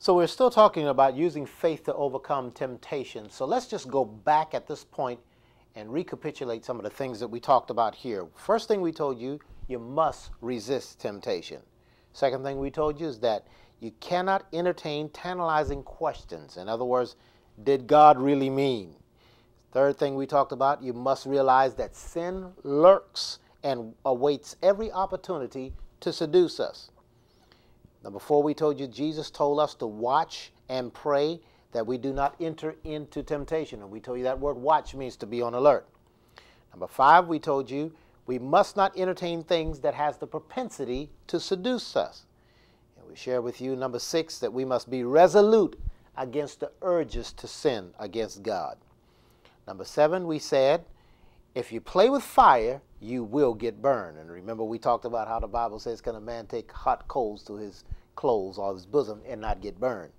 So we're still talking about using faith to overcome temptation. So let's just go back at this point and recapitulate some of the things that we talked about here. First thing we told you, you must resist temptation. Second thing we told you is that you cannot entertain tantalizing questions. In other words, did God really mean? Third thing we talked about, you must realize that sin lurks and awaits every opportunity to seduce us. Number four, we told you Jesus told us to watch and pray that we do not enter into temptation. And we told you that word watch means to be on alert. Number five, we told you we must not entertain things that has the propensity to seduce us. And we share with you, number six, that we must be resolute against the urges to sin against God. Number seven, we said, if you play with fire, you will get burned. And remember, we talked about how the Bible says, can a man take hot coals to his clothes or his bosom and not get burned?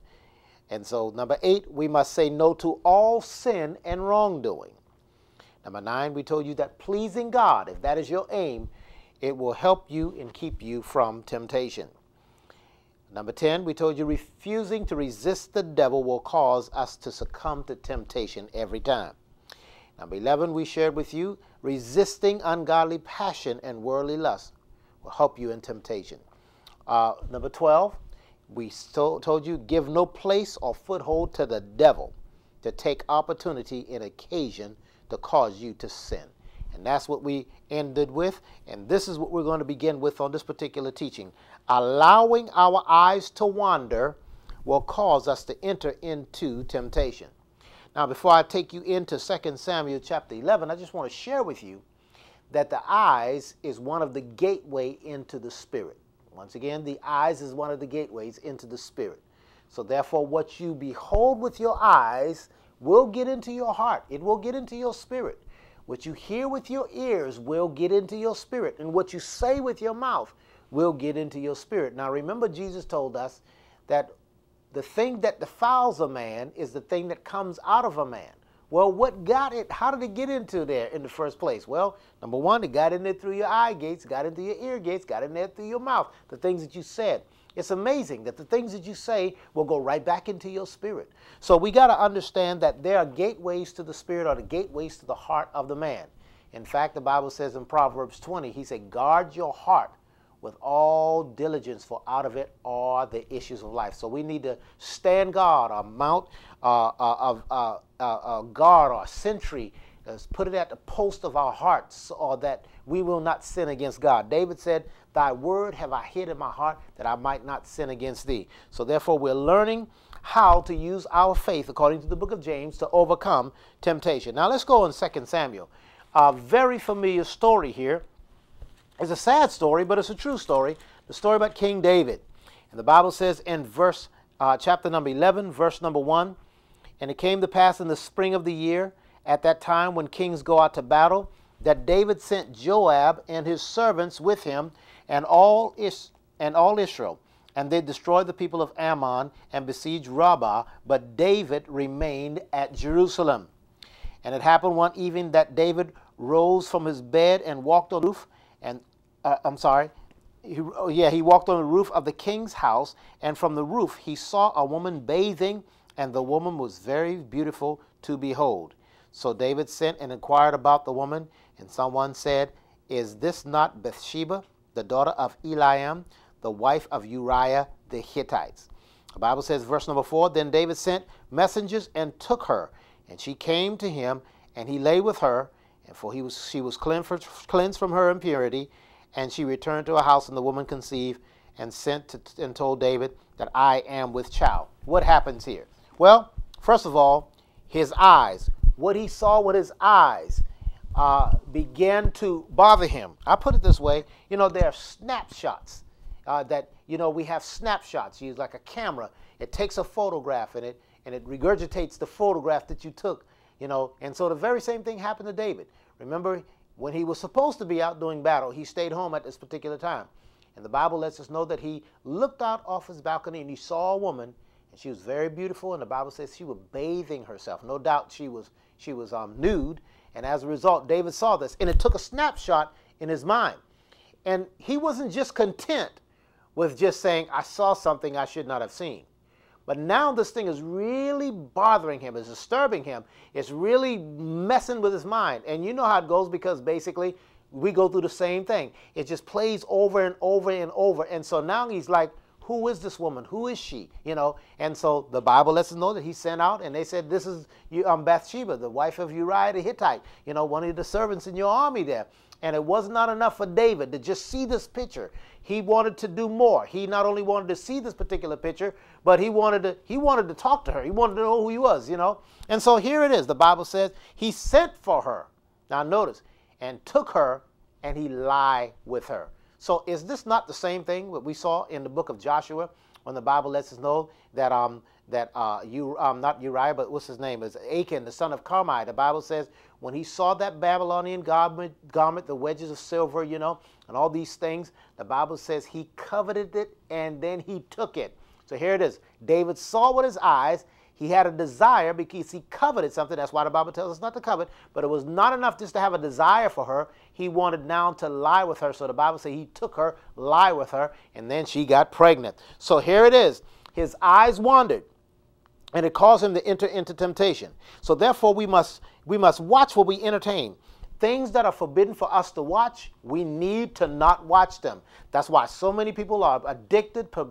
And so, number eight, we must say no to all sin and wrongdoing. Number nine, we told you that pleasing God, if that is your aim, it will help you and keep you from temptation. Number 10, we told you refusing to resist the devil will cause us to succumb to temptation every time. Number 11, we shared with you resisting ungodly passion and worldly lust will help you in temptation. Number 12, we told you give no place or foothold to the devil to take opportunity and occasion to cause you to sin. And that's what we ended with, and this is what we're going to begin with on this particular teaching. Allowing our eyes to wander will cause us to enter into temptation. Now, before I take you into 2 Samuel chapter 11, I just want to share with you that the eyes is one of the gateway into the spirit. Once again, the eyes is one of the gateways into the spirit. So therefore, what you behold with your eyes will get into your heart. It will get into your spirit. What you hear with your ears will get into your spirit. And what you say with your mouth will get into your spirit. Now, remember, Jesus told us that the thing that defiles a man is the thing that comes out of a man. Well, what got it? How did it get into there in the first place? Well, number one, it got in there through your eye gates, got into your ear gates, got in there through your mouth, the things that you said. It's amazing that the things that you say will go right back into your spirit. So we got to understand that there are gateways to the spirit, or the gateways to the heart of the man. In fact, the Bible says in Proverbs 20, he said, guard your heart with all diligence, for out of it are the issues of life. So we need to stand guard, or mount a guard or a sentry, put it at the post of our hearts, or that we will not sin against God. David said, thy word have I hid in my heart, that I might not sin against thee. So therefore, we're learning how to use our faith, according to the book of James, to overcome temptation. Now let's go in 2 Samuel. A very familiar story here. It's a sad story, but it's a true story. The story about King David. And the Bible says in chapter number 11, verse number 1, and it came to pass in the spring of the year, at that time when kings go out to battle, that David sent Joab and his servants with him and all Israel. And they destroyed the people of Ammon and besieged Rabbah, but David remained at Jerusalem. And it happened one evening that David rose from his bed and walked on the roof, he walked on the roof of the king's house, and from the roof he saw a woman bathing, and the woman was very beautiful to behold. So David sent and inquired about the woman, and someone said, is this not Bathsheba, the daughter of Eliam, the wife of Uriah the Hittite? The Bible says, verse number 4, then David sent messengers and took her, and she came to him, and he lay with her, and she was cleansed from her impurity, and she returned to her house, and the woman conceived and and told David that I am with child. What happens here? Well, first of all, his eyes. What he saw with his eyes began to bother him. I put it this way, there are snapshots we have snapshots. You use like a camera. It takes a photograph and it regurgitates the photograph that you took, and so the very same thing happened to David. Remember, when he was supposed to be out doing battle, he stayed home at this particular time. And the Bible lets us know that he looked out off his balcony and he saw a woman, and she was very beautiful, and the Bible says she was bathing herself. No doubt she was nude, and as a result, David saw this, and it took a snapshot in his mind. And he wasn't just content with just saying, I saw something I should not have seen. But now this thing is really bothering him, it's disturbing him, it's really messing with his mind. And you know how it goes, because basically we go through the same thing. It just plays over and over and over. And so now he's like, who is this woman? Who is she? You know, and so the Bible lets us know that he sent out and they said, this is Bathsheba, the wife of Uriah the Hittite, you know, one of the servants in your army there. And it was not enough for David to just see this picture. He wanted to do more. He not only wanted to see this particular picture, but he wanted to talk to her. He wanted to know who he was, you know. And so here it is. The Bible says he sent for her. Now notice, and took her, and he lied with her. So is this not the same thing that we saw in the book of Joshua, when the Bible lets us know that not Uriah, but what's his name, is Achan, the son of Carmi. The Bible says when he saw that Babylonian garment, the wedges of silver, you know, and all these things, the Bible says he coveted it and then he took it. So here it is. David saw with his eyes. He had a desire because he coveted something. That's why the Bible tells us not to covet. But it was not enough just to have a desire for her. He wanted now to lie with her. So the Bible says he took her, lie with her, and then she got pregnant. So here it is. His eyes wandered, and it caused him to enter into temptation. So therefore we must watch what we entertain. Things that are forbidden for us to watch, we need to not watch them. That's why so many people are addicted to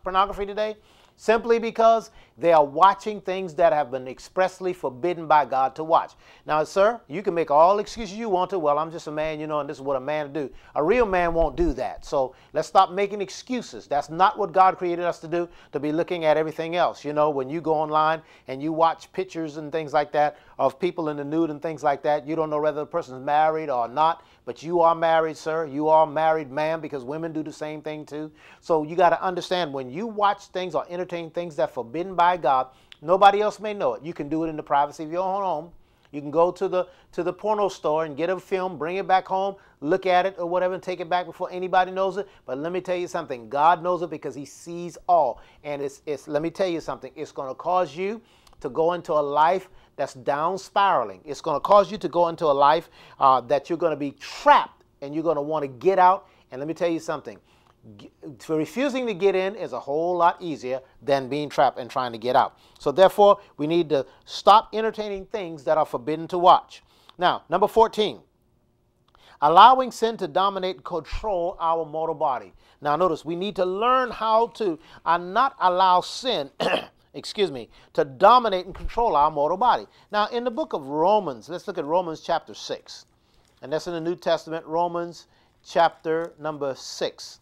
pornography today. Simply because they are watching things that have been expressly forbidden by God to watch. Now, sir, you can make all excuses you want to. Well, I'm just a man, you know, and this is what a man do. A real man won't do that. So let's stop making excuses. That's not what God created us to do, to be looking at everything else. You know, when you go online and you watch pictures and things like that of people in the nude and things like that, you don't know whether the person is married or not. But you are married, sir. You are married, ma'am, because women do the same thing too. So you got to understand, when you watch things or entertain things that are forbidden by God, nobody else may know it. You can do it in the privacy of your own home. You can go to the porno store and get a film, bring it back home, look at it or whatever, and take it back before anybody knows it. But let me tell you something. God knows it because he sees all. And let me tell you something. It's going to cause you to go into a life that's down spiraling. It's going to cause you to go into a life that you're going to be trapped, and you're going to want to get out. And let me tell you something. Refusing to get in is a whole lot easier than being trapped and trying to get out. So therefore, we need to stop entertaining things that are forbidden to watch. Now, number 14, allowing sin to dominate and control our mortal body. Now notice, we need to learn how to not allow sin excuse me, to dominate and control our mortal body. Now, in the book of Romans, let's look at Romans chapter 6. And that's in the New Testament, Romans chapter number 6.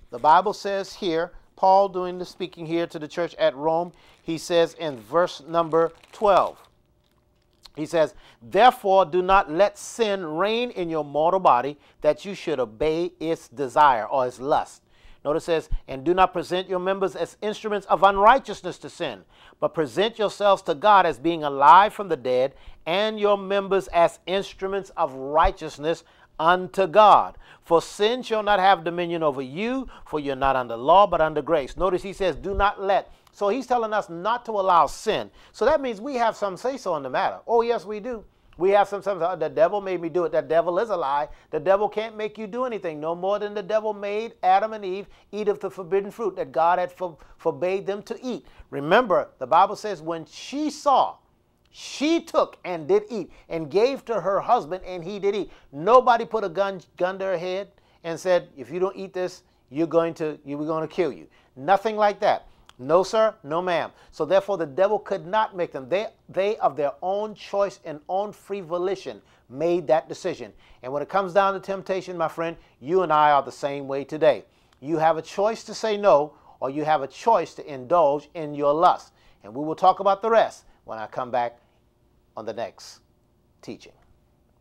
The Bible says here, Paul doing the speaking here to the church at Rome, he says in verse number 12, he says, therefore do not let sin reign in your mortal body, that you should obey its desire or its lust. Notice it says, and do not present your members as instruments of unrighteousness to sin, but present yourselves to God as being alive from the dead, and your members as instruments of righteousness unto God. For sin shall not have dominion over you, for you're not under law, but under grace. Notice he says, do not let. So he's telling us not to allow sin. So that means we have some say-so in the matter. Oh, yes, we do. We have some, the devil made me do it. That devil is a lie. The devil can't make you do anything, no more than the devil made Adam and Eve eat of the forbidden fruit that God had forbade them to eat. Remember, the Bible says when she saw, she took and did eat and gave to her husband, and he did eat. Nobody put a gun to her head and said, if you don't eat this, we're going to kill you. Nothing like that. No, sir. No, ma'am. So therefore, the devil could not make them. They of their own choice and own free volition made that decision. And when it comes down to temptation, my friend, you and I are the same way today. You have a choice to say no, or you have a choice to indulge in your lust. And we will talk about the rest when I come back on the next teaching.